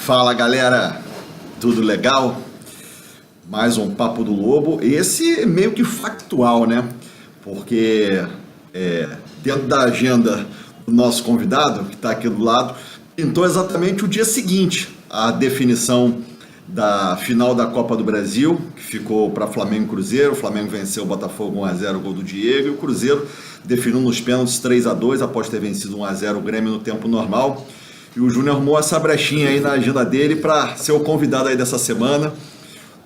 Fala galera, tudo legal? Mais um Papo do Lobo, esse meio que factual, né? Porque dentro da agenda do nosso convidado, que está aqui do lado, pintou exatamente o dia seguinte, a definição da final da Copa do Brasil, que ficou para Flamengo e Cruzeiro. O Flamengo venceu o Botafogo 1-0, gol do Diego, e o Cruzeiro definiu nos pênaltis 3-2, após ter vencido 1-0 o Grêmio no tempo normal. E o Júnior arrumou essa brechinha aí na agenda dele para ser o convidado aí dessa semana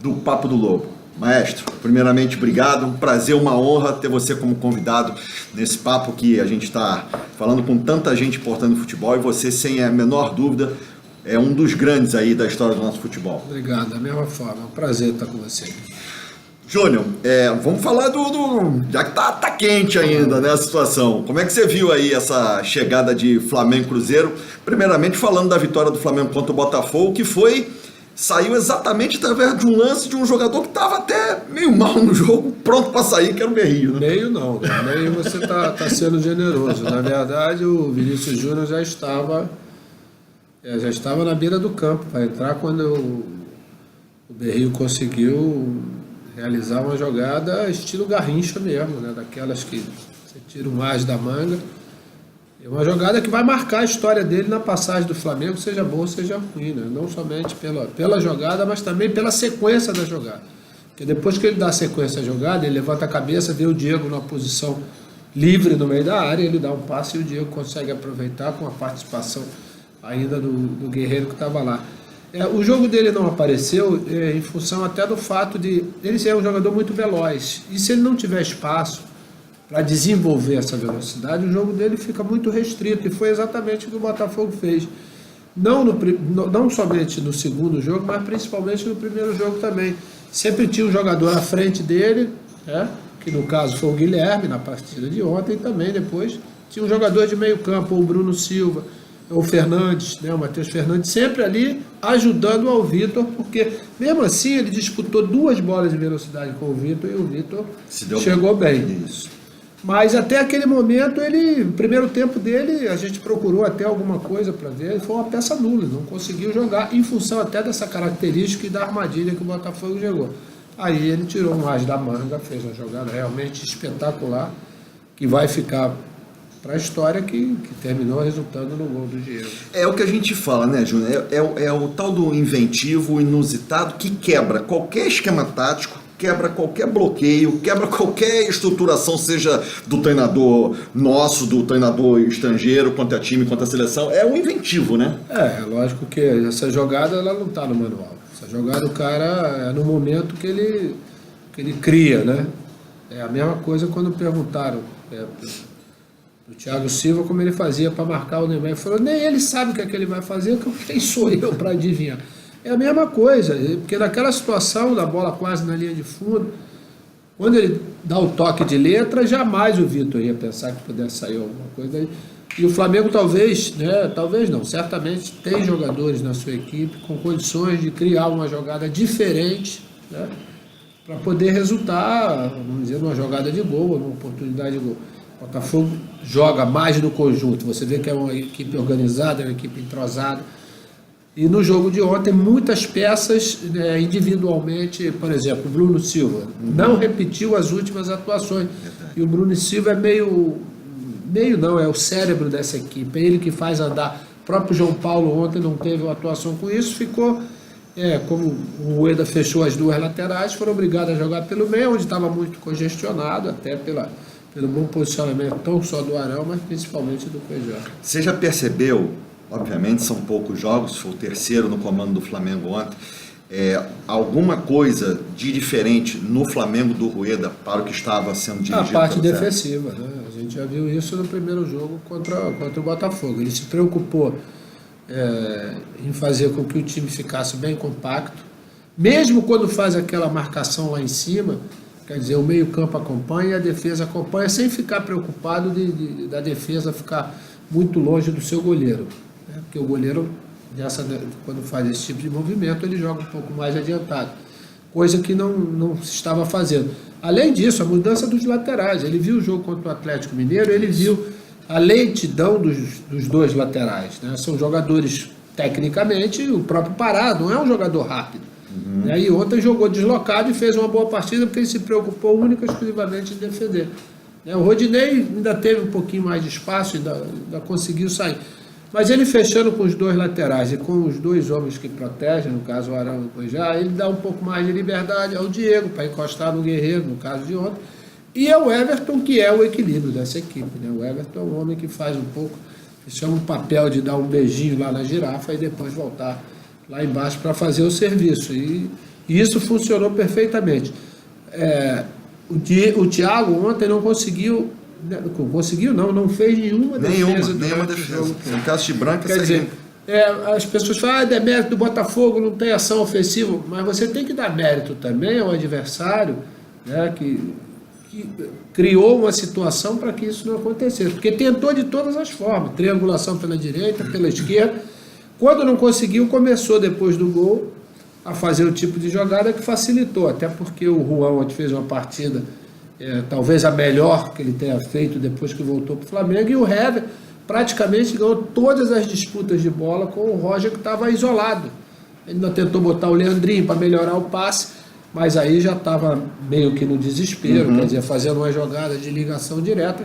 do Papo do Lobo. Maestro, primeiramente, obrigado. Um prazer, uma honra ter você como convidado nesse papo que a gente está falando com tanta gente importante no futebol, e você, sem a menor dúvida, é um dos grandes aí da história do nosso futebol. Obrigado, da mesma forma. É um prazer estar com você. Júnior, vamos falar já que tá quente ainda, né, a situação. Como é que você viu aí essa chegada de Flamengo e Cruzeiro? Primeiramente falando da vitória do Flamengo contra o Botafogo, que saiu exatamente através de um lance de um jogador que estava até meio mal no jogo, pronto para sair, que era o Berrio, né? Meio não, né? Meio você tá sendo generoso. Na verdade, o Vinícius Júnior já estava na beira do campo para entrar quando o Berrio conseguiu realizar uma jogada estilo Garrincha mesmo, né? Daquelas que você tira o mais da manga. É uma jogada que vai marcar a história dele na passagem do Flamengo, seja boa ou seja ruim, né? Não somente pela jogada, mas também pela sequência da jogada. Porque depois que ele dá a sequência da jogada, ele levanta a cabeça, vê o Diego numa posição livre no meio da área, ele dá um passe e o Diego consegue aproveitar com a participação ainda do Guerreiro que estava lá. O jogo dele não apareceu em função até do fato de ele ser um jogador muito veloz. E se ele não tiver espaço para desenvolver essa velocidade, o jogo dele fica muito restrito. E foi exatamente o que o Botafogo fez. Não somente no segundo jogo, mas principalmente no primeiro jogo também. Sempre tinha um jogador à frente dele, que no caso foi o Guilherme na partida de ontem, e também depois tinha um jogador de meio campo, o Bruno Silva, o Fernandes, o Matheus Fernandes, sempre ali ajudando ao Vitor, porque mesmo assim ele disputou 2 bolas de velocidade com o Vitor e o Vitor chegou bem. Isso. Mas até aquele momento, o primeiro tempo dele, a gente procurou até alguma coisa para ver, foi uma peça nula, não conseguiu jogar em função até dessa característica e da armadilha que o Botafogo jogou. Aí ele tirou um as da manga, fez uma jogada realmente espetacular, que vai ficar para a história, que terminou resultando no gol do Diego. É o que a gente fala, né, Júnior? É o tal do inventivo, inusitado, que quebra qualquer esquema tático, quebra qualquer bloqueio, quebra qualquer estruturação, seja do treinador nosso, do treinador estrangeiro, quanto a time, quanto a seleção. É o inventivo, né? Lógico que essa jogada ela não está no manual. Essa jogada o cara é no momento que ele cria, né? É a mesma coisa quando perguntaram o Thiago Silva como ele fazia para marcar o Neymar. Ele falou, nem ele sabe o que é que ele vai fazer, quem sou eu para adivinhar? É a mesma coisa, porque naquela situação da bola quase na linha de fundo, quando ele dá o toque de letra, jamais o Vitor ia pensar que pudesse sair alguma coisa aí. E o Flamengo talvez não, certamente tem jogadores na sua equipe com condições de criar uma jogada diferente, né, para poder resultar, vamos dizer, numa jogada de gol, numa oportunidade de gol. O Botafogo joga mais no conjunto, você vê que é uma equipe organizada, é uma equipe entrosada. E no jogo de ontem, muitas peças individualmente, por exemplo, o Bruno Silva não repetiu as últimas atuações. E o Bruno Silva é é o cérebro dessa equipe, é ele que faz andar. O próprio João Paulo ontem não teve uma atuação com isso, ficou, como o Ueda fechou as 2 laterais, foram obrigados a jogar pelo meio, onde estava muito congestionado, até pelo bom posicionamento, não só do Arão, mas principalmente do Cuejá. Você já percebeu, obviamente são poucos jogos, foi o terceiro no comando do Flamengo ontem, alguma coisa de diferente no Flamengo do Rueda para o que estava sendo dirigido? A parte defensiva, né? A gente já viu isso no primeiro jogo contra o Botafogo. Ele se preocupou em fazer com que o time ficasse bem compacto, mesmo quando faz aquela marcação lá em cima. Quer dizer, o meio-campo acompanha e a defesa acompanha, sem ficar preocupado da defesa ficar muito longe do seu goleiro. Né? Porque o goleiro, quando faz esse tipo de movimento, ele joga um pouco mais adiantado. Coisa que não se estava fazendo. Além disso, a mudança dos laterais. Ele viu o jogo contra o Atlético Mineiro, ele viu a lentidão dos 2 laterais. Né? São jogadores tecnicamente, o próprio Pará não é um jogador rápido. Né? E ontem jogou deslocado e fez uma boa partida porque ele se preocupou única e exclusivamente em defender. Né? O Rodinei ainda teve um pouquinho mais de espaço, ainda conseguiu sair. Mas ele fechando com os dois laterais e com os dois homens que protegem, no caso o Arão e o Cuejá, ele dá um pouco mais de liberdade ao Diego para encostar no Guerreiro, no caso de ontem, e ao Everton, que é o equilíbrio dessa equipe. Né? O Everton é um homem que faz um pouco, que chama um papel de dar um beijinho lá na girafa e depois voltar lá embaixo para fazer o serviço. E isso funcionou perfeitamente. O Thiago ontem não conseguiu, não fez nenhuma defesa. Nenhuma defesa. No caso de Branca, quer dizer, as pessoas falam, é mérito do Botafogo, não tem ação ofensiva, mas você tem que dar mérito também ao adversário, né, que criou uma situação para que isso não acontecesse, porque tentou de todas as formas, triangulação pela direita, pela esquerda. Quando não conseguiu, começou depois do gol a fazer o tipo de jogada que facilitou, até porque o Juan ontem fez uma partida talvez a melhor que ele tenha feito depois que voltou para o Flamengo, e o Hever praticamente ganhou todas as disputas de bola com o Roger, que estava isolado. Ele ainda tentou botar o Leandrinho para melhorar o passe, mas aí já estava meio que no desespero, quer dizer, fazendo uma jogada de ligação direta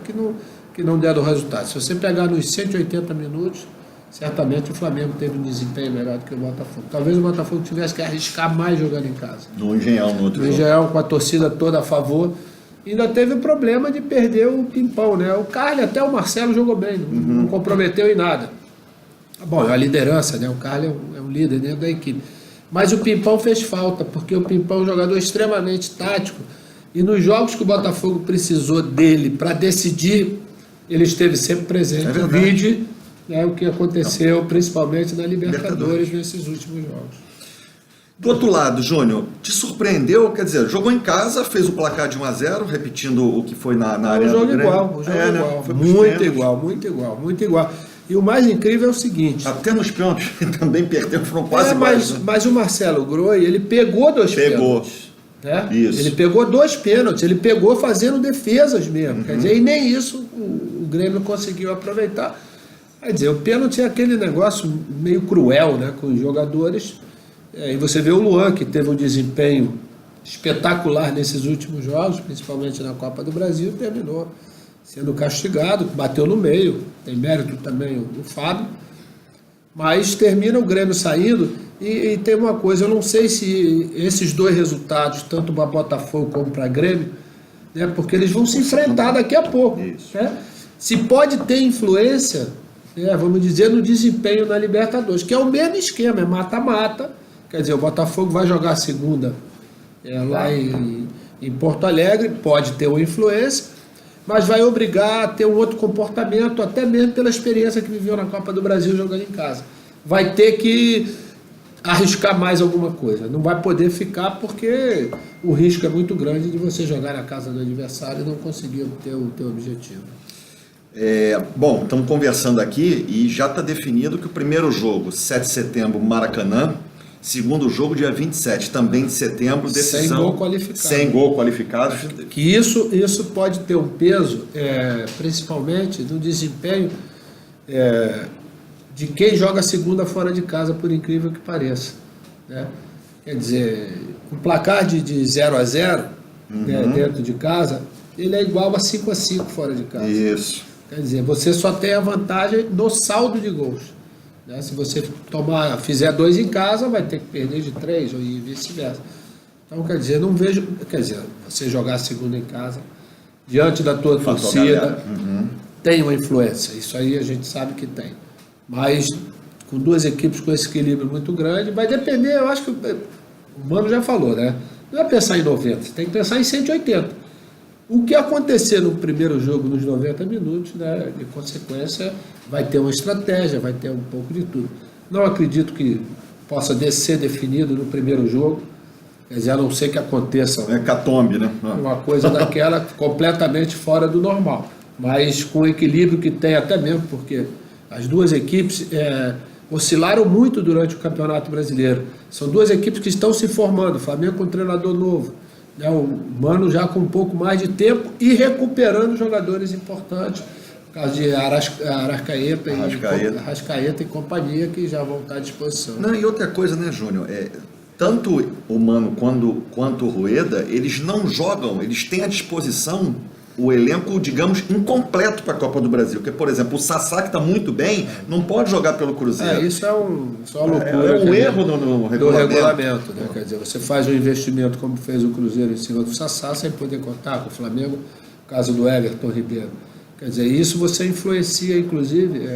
que não deram resultado. Se você pegar nos 180 minutos, certamente o Flamengo teve um desempenho melhor do que o Botafogo. Talvez o Botafogo tivesse que arriscar mais jogando em casa. No Engenhão, no outro jogo. No Engenhão, com a torcida toda a favor. Ainda teve o problema de perder o Pimpão, né? O Carly, até o Marcelo jogou bem, não comprometeu em nada. Bom, é a liderança, né? O Carly é um líder dentro da equipe. Mas o Pimpão fez falta, porque o Pimpão é um jogador extremamente tático, e nos jogos que o Botafogo precisou dele para decidir, ele esteve sempre presente. O vídeo, né, o que aconteceu principalmente na Libertadores nesses últimos jogos. Do outro lado, Júnior, te surpreendeu? Quer dizer, jogou em casa, fez o placar de 1-0, repetindo o que foi na área do Grêmio. O jogo igual. Muito igual. E o mais incrível é o seguinte... Até nos pênaltis também perdeu, foram quase iguais. Mas o Marcelo Groi, ele pegou dois pênaltis. Né? Isso. Ele pegou 2 pênaltis, ele pegou fazendo defesas mesmo. Quer dizer, e nem isso o Grêmio conseguiu aproveitar. Quer dizer, o pênalti é aquele negócio meio cruel, né, com os jogadores. E você vê o Luan, que teve um desempenho espetacular nesses últimos jogos, principalmente na Copa do Brasil, terminou sendo castigado, bateu no meio. Tem mérito também o Fábio. Mas termina o Grêmio saindo. E tem uma coisa, eu não sei se esses 2 resultados, tanto para Botafogo como para Grêmio, né, porque eles vão se enfrentar daqui a pouco. Né? Se pode ter influência, vamos dizer, no desempenho na Libertadores, que é o mesmo esquema, é mata-mata. Quer dizer, o Botafogo vai jogar a segunda lá em Porto Alegre, pode ter uma influência, mas vai obrigar a ter um outro comportamento, até mesmo pela experiência que viveu na Copa do Brasil jogando em casa. Vai ter que arriscar mais alguma coisa, não vai poder ficar porque o risco é muito grande de você jogar na casa do adversário e não conseguir obter o teu objetivo. Bom, estamos conversando aqui e já está definido que o primeiro jogo, 7 de setembro, Maracanã. Segundo jogo, dia 27, também de setembro, decisão... Sem gol qualificado. Que isso pode ter um peso, principalmente no desempenho de quem joga segunda fora de casa, por incrível que pareça. Né? Quer dizer, o placar de 0-0 dentro de casa, ele é igual a 5-5 fora de casa. Isso. Quer dizer, você só tem a vantagem no saldo de gols. Né? Se você fizer 2 em casa, vai ter que perder de 3 ou vice-versa. Então, quer dizer, não vejo... Quer dizer, você jogar a segunda em casa, diante da tua torcida, tem uma influência. Isso aí a gente sabe que tem. Mas com 2 equipes com esse equilíbrio muito grande, vai depender, eu acho que o Mano já falou, né? Não é pensar em 90, você tem que pensar em 180. O que acontecer no primeiro jogo, nos 90 minutos, né, de consequência, vai ter uma estratégia, vai ter um pouco de tudo. Não acredito que possa ser definido no primeiro jogo, quer dizer, a não ser que aconteça hecatombe, né? Uma coisa daquela completamente fora do normal. Mas com o equilíbrio que tem até mesmo, porque as 2 equipes oscilaram muito durante o Campeonato Brasileiro. São 2 equipes que estão se formando, o Flamengo com um treinador novo. O Mano já com um pouco mais de tempo e recuperando jogadores importantes, caso de Arrascaeta e companhia, que já vão estar à disposição. Não, e outra coisa, né, Júnior? Tanto o Mano quanto o Rueda, eles não jogam, eles têm à disposição o elenco, digamos, incompleto para a Copa do Brasil. Porque, por exemplo, o Sassá, que está muito bem, não pode jogar pelo Cruzeiro. Isso é uma loucura. É um erro no regulamento. Né? Quer dizer, você faz um investimento como fez o Cruzeiro em cima do Sassá, sem poder contar com o Flamengo, caso do Everton Ribeiro. Quer dizer, isso você influencia, inclusive,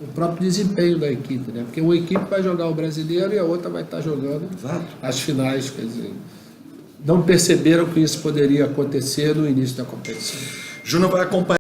o próprio desempenho da equipe, né? Porque uma equipe vai jogar o Brasileiro e a outra vai estar jogando as finais. Quer dizer, não perceberam que isso poderia acontecer no início da competição. Júnior vai acompanhar